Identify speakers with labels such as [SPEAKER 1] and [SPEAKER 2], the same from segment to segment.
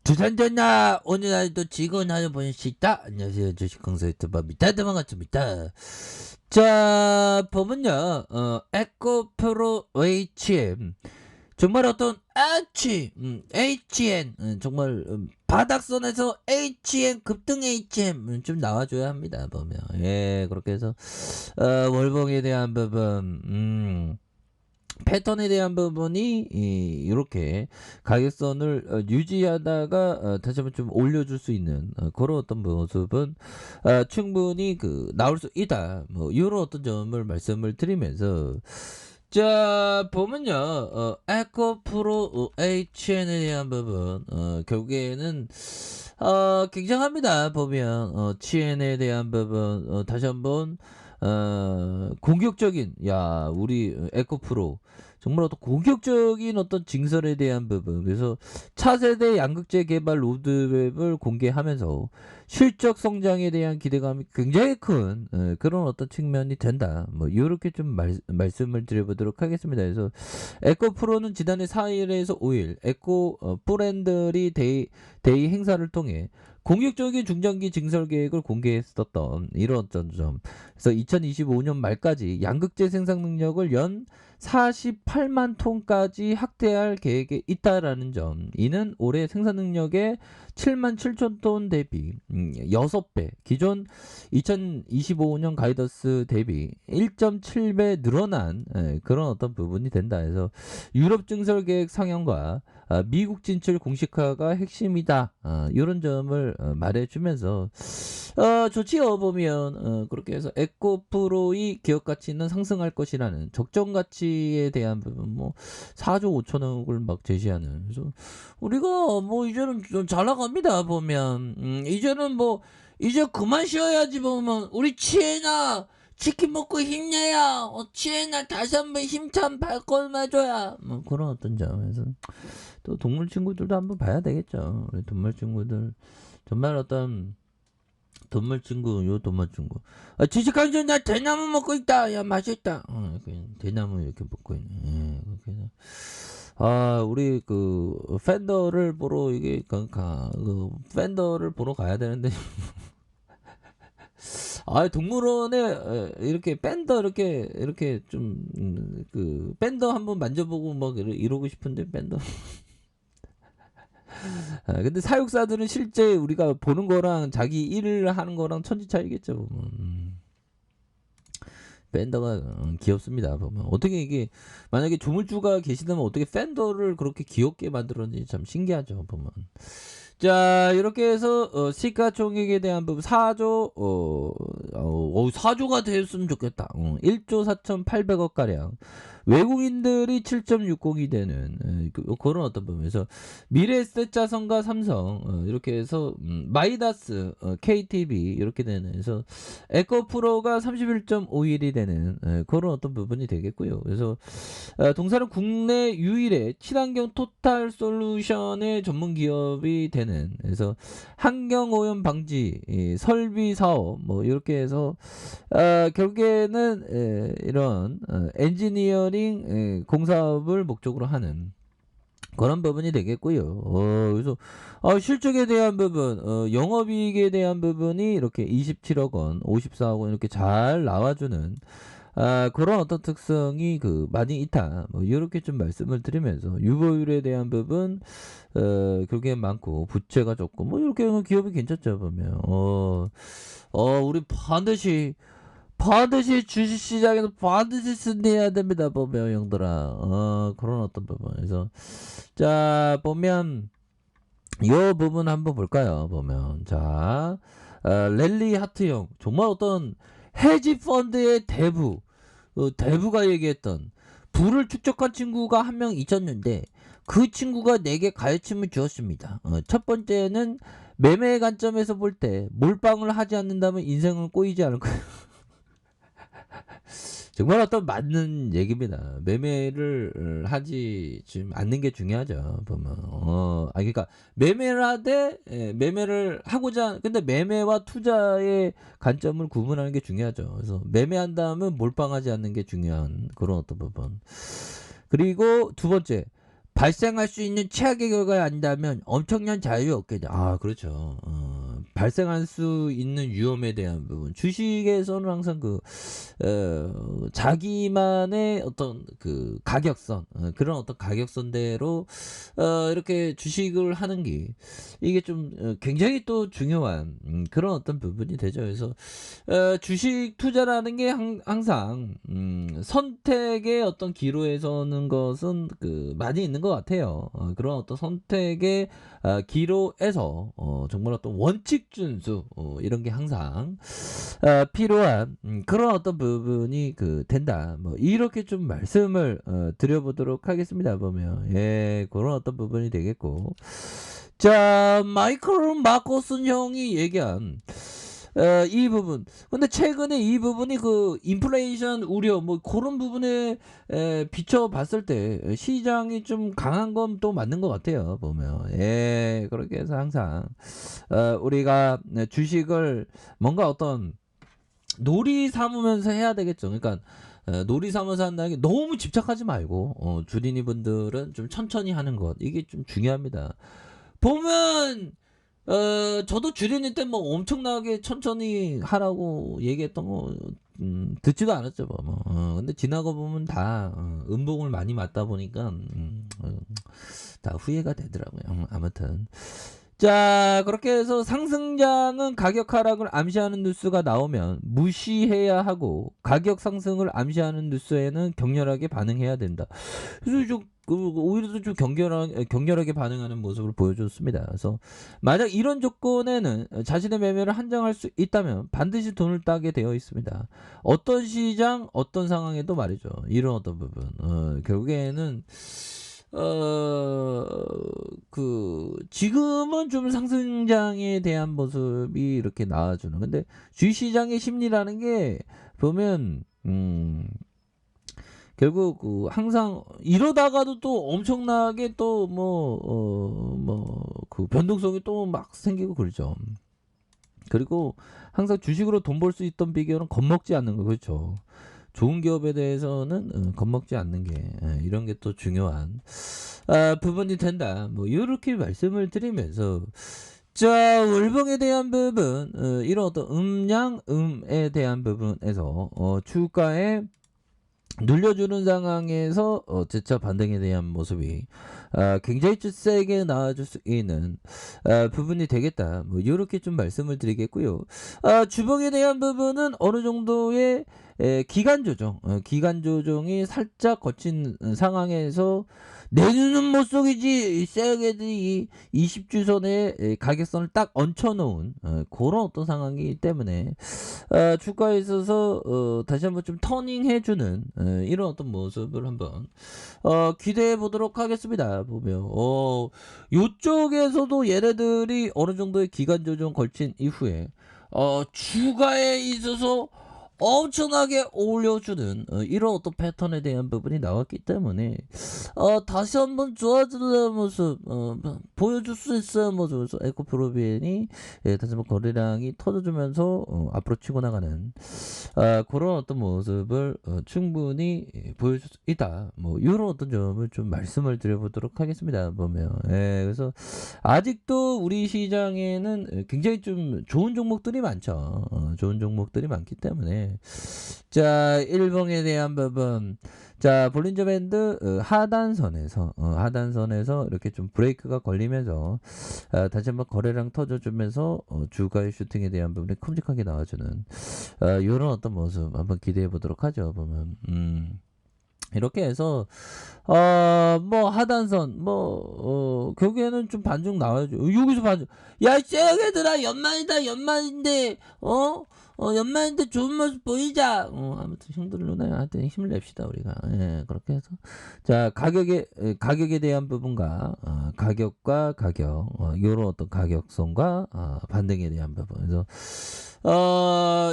[SPEAKER 1] 두산전나 오늘 하루도 즐거운 하루 보낼 수 있다. 안녕하세요, 주식 강사 유튜버입니다. 반갑습니다. 자, 보면요, 에코프로 HM 정말 어떤 HN 정말 바닥선에서 HN 급등 HM 좀 나와줘야 합니다. 보면 그렇게 해서 월봉에 대한 부분 패턴에 대한 부분이 이렇게 가격선을 유지하다가 다시 한번 좀 올려줄 수 있는 그런 어떤 모습은 충분히 나올 수 있다. 뭐 이런 어떤 점을 말씀을 드리면서 자 보면요 에코프로 HN에 대한 부분 결국에는 굉장합니다. 보면 CN에 대한 부분 다시 한번 공격적인 우리 에코프로 정말 어떤 공격적인 어떤 증설에 대한 부분 그래서 차세대 양극재 개발 로드맵을 공개하면서 실적 성장에 대한 기대감이 굉장히 큰 그런 어떤 측면이 된다. 뭐 이렇게 좀 말씀을 드려보도록 하겠습니다. 그래서 에코프로는 지난해 4일에서 5일 에코 브랜드리 데이 행사를 통해 공격적인 중장기 증설 계획을 공개했었던 이런 점. 그래서 2025년 말까지 양극재 생산 능력을 연 48만 톤까지 확대할 계획에 있다라는 점. 이는 올해 생산 능력의 7만 7천 톤 대비 6배, 기존 2025년 가이던스 대비 1.7배 늘어난 그런 어떤 부분이 된다 해서 유럽 증설 계획 상향과 미국 진출 공식화가 핵심이다. 이런 점을 말해주면서 좋지요. 보면 그렇게 해서 에코프로의 기업 가치는 상승할 것이라는 적정 가치에 대한 부분 4조 5천억을 막 제시하는. 그래서 우리가 이제는 좀 잘 나갑니다. 보면 이제는 이제 그만 쉬어야지. 보면 우리 치에나 치킨 먹고 힘내야 치에나 다시 한번 힘찬 발걸음 해줘야 그런 어떤 점에서 또 동물 친구들도 한번 봐야 되겠죠. 우리 동물 친구들 정말 어떤 동물 친구 지식강전 나 대나무 먹고 있다. 야 맛있다. 대나무 이렇게 먹고 있네. 그렇게 해서 우리 팬더를 보러 이게 팬더를 보러 가야 되는데 동물원에 이렇게 밴더 이렇게 좀 밴더 한번 만져보고 막 이러고 싶은데 밴더. 근데 사육사들은 실제 우리가 보는 거랑 자기 일을 하는 거랑 천지 차이겠죠. 밴더가 귀엽습니다. 보면 어떻게 이게 만약에 조물주가 계시다면 어떻게 팬더를 그렇게 귀엽게 만들었는지 참 신기하죠. 보면. 자 이렇게 해서 시가총액에 대한 부분 4조 4조가 되었으면 좋겠다. 1조 4,800억 가량 외국인들이 7.60이 되는 그런 어떤 부분에서 미래에셋자선과 삼성 이렇게 해서 마이다스 KTB 이렇게 되는 그래서 에코프로가 31.51이 되는 그런 어떤 부분이 되겠고요. 그래서 동사는 국내 유일의 친환경 토탈 솔루션의 전문 기업이 되는 그래서 환경 오염 방지 설비 사업 이렇게 해서 결국에는 이런 엔지니어링 공사업을 목적으로 하는 그런 부분이 되겠고요. 그래서 실적에 대한 부분, 영업이익에 대한 부분이 이렇게 27억 원, 54억 원 이렇게 잘 나와주는 그런 어떤 특성이 많이 있다. 이렇게 좀 말씀을 드리면서 유보율에 대한 부분 그게 많고 부채가 적고 이렇게 기업이 괜찮죠. 보면 우리 반드시 주식시장에서 반드시 승리해야 됩니다. 보면 형들아 그런 어떤 부분에서 자 보면 이 부분 한번 볼까요. 보면 자 랠리 하트형 정말 어떤 헤지 펀드의 대부가 얘기했던 부를 축적한 친구가 한 명 있었는데 그 친구가 내게 가르침을 주었습니다. 첫 번째는 매매 관점에서 볼 때 몰빵을 하지 않는다면 인생은 꼬이지 않을 거예요. 정말 어떤 맞는 얘기입니다. 매매를 하지 지금 않는 게 중요하죠. 보면 그러니까 매매를 하되 매매를 하고자 근데 매매와 투자의 관점을 구분하는 게 중요하죠. 그래서 매매한다면 몰빵하지 않는 게 중요한 그런 어떤 부분. 그리고 두 번째 발생할 수 있는 최악의 결과가 아니다면 엄청난 자유 없겠죠. 아, 그렇죠. 발생할 수 있는 위험에 대한 부분. 주식에서는 항상 자기만의 어떤 가격선, 그런 어떤 가격선대로, 이렇게 주식을 하는 게, 이게 좀, 굉장히 또 중요한, 그런 어떤 부분이 되죠. 그래서, 주식 투자라는 게 항상, 선택의 어떤 기로에 서는 것은 많이 있는 것 같아요. 그런 어떤 선택의 기로에서 정말 어떤 원칙 준수 이런 게 항상 필요한 그런 어떤 부분이 된다. 뭐 이렇게 좀 말씀을 드려보도록 하겠습니다. 보면 그런 어떤 부분이 되겠고, 자, 마이클 마코슨 형이 얘기한 이 부분. 근데 최근에 이 부분이 인플레이션 우려 뭐 그런 부분에 비춰봤을 때 시장이 좀 강한 건 또 맞는 것 같아요. 보면 그렇게 해서 항상 우리가 주식을 뭔가 어떤 놀이 삼으면서 해야 되겠죠. 그러니까 놀이 삼아서 한다는 게 너무 집착하지 말고 주린이 분들은 좀 천천히 하는 것, 이게 좀 중요합니다. 보면 저도 주린이 때 뭐 엄청나게 천천히 하라고 얘기했던 거 듣지도 않았죠. 근데 지나고 보면 다 음봉을 많이 맞다 보니까 다 후회가 되더라고요. 아무튼 자, 그렇게 해서 상승장은 가격 하락을 암시하는 뉴스가 나오면 무시해야 하고, 가격 상승을 암시하는 뉴스에는 격렬하게 반응해야 된다. 그래서 오히려 좀 격렬하게 반응하는 모습을 보여줬습니다. 그래서 만약 이런 조건에는 자신의 매매를 한정할 수 있다면 반드시 돈을 따게 되어 있습니다. 어떤 시장, 어떤 상황에도 말이죠. 이런 어떤 부분. 결국에는 지금은 좀 상승장에 대한 모습이 이렇게 나와주는. 근데 주식시장의 심리라는 게 보면, 결국 항상 이러다가도 또 엄청나게 또 변동성이 또 막 생기고 그러죠. 그리고 항상 주식으로 돈 벌 수 있던 비결은 겁먹지 않는 거, 그렇죠. 좋은 기업에 대해서는 겁먹지 않는 게 이런 게 또 중요한 부분이 된다. 뭐 이렇게 말씀을 드리면서, 자, 월봉에 대한 부분, 이런 어떤 음양음에 대한 부분에서 주가에 눌려주는 상황에서 재차 반등에 대한 모습이 굉장히 좀 세게 나와줄 수 있는 부분이 되겠다. 뭐 이렇게 좀 말씀을 드리겠고요. 주봉에 대한 부분은 어느 정도의 기간 조정이 살짝 거친 상황에서 내 눈은 못 속이지, 세게들이 20주선의 가격선을 딱 얹혀놓은 그런 어떤 상황이기 때문에 주가에 있어서 다시 한번 좀 터닝해주는 이런 어떤 모습을 한번 기대해 보도록 하겠습니다. 보면 요쪽에서도 얘네들이 어느 정도의 기간 조정 걸친 이후에 주가에 있어서 엄청나게 올려주는 이런 어떤 패턴에 대한 부분이 나왔기 때문에 다시 한번 좋아지는 모습 보여줄 수 있어요. 모습에서 에코프로비엔이 다시 한번 거래량이 터져주면서 앞으로 치고 나가는 그런 어떤 모습을 충분히 보여줄 수 있다. 뭐 이런 어떤 점을 좀 말씀을 드려보도록 하겠습니다. 보면 그래서 아직도 우리 시장에는 굉장히 좀 좋은 종목들이 많죠. 좋은 종목들이 많기 때문에, 자, 일봉에 대한 부분, 자, 볼린저 밴드 하단선에서 이렇게 좀 브레이크가 걸리면서 다시 한번 거래량 터져주면서 주가의 슈팅에 대한 부분이 큼직하게 나와주는 이런 어떤 모습 한번 기대해 보도록 하죠. 보면 이렇게 해서 뭐 하단선 결국에는 좀 반중 나와야죠. 여기서 반중, 야, 이 쟤들아, 연말인데 연말인데 좋은 모습 보이자. 아무튼 형들 누나한테 힘을 냅시다 우리가. 그렇게 해서, 자, 가격에 대한 부분과 가격과 가격, 요런 어떤 가격선과 반등에 대한 부분. 그래서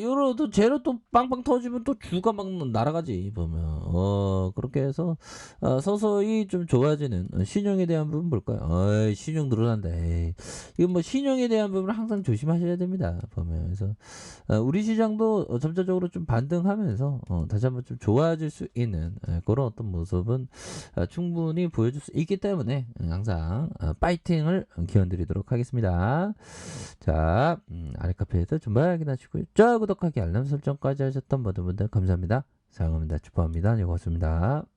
[SPEAKER 1] 요런 또 재료 또 빵빵 터지면 또 주가 막 날아가지. 보면 그렇게 해서 서서히 좀 좋아지는 신용에 대한 부분 볼까요? 신용 늘어난다. 이거 뭐 신용에 대한 부분은 항상 조심하셔야 됩니다. 보면 그래서 우리 시장도 점차적으로 좀 반등하면서 다시 한번 좀 좋아질 수 있는 그런 어떤 모습은 충분히 보여줄 수 있기 때문에 항상 파이팅을 기원드리도록 하겠습니다. 자, 아래카페에서 정말 확인하시고요. 좋아요, 구독하기, 알람 설정까지 하셨던 모든 분들 감사합니다. 사랑합니다. 축복합니다. 네, 고맙습니다.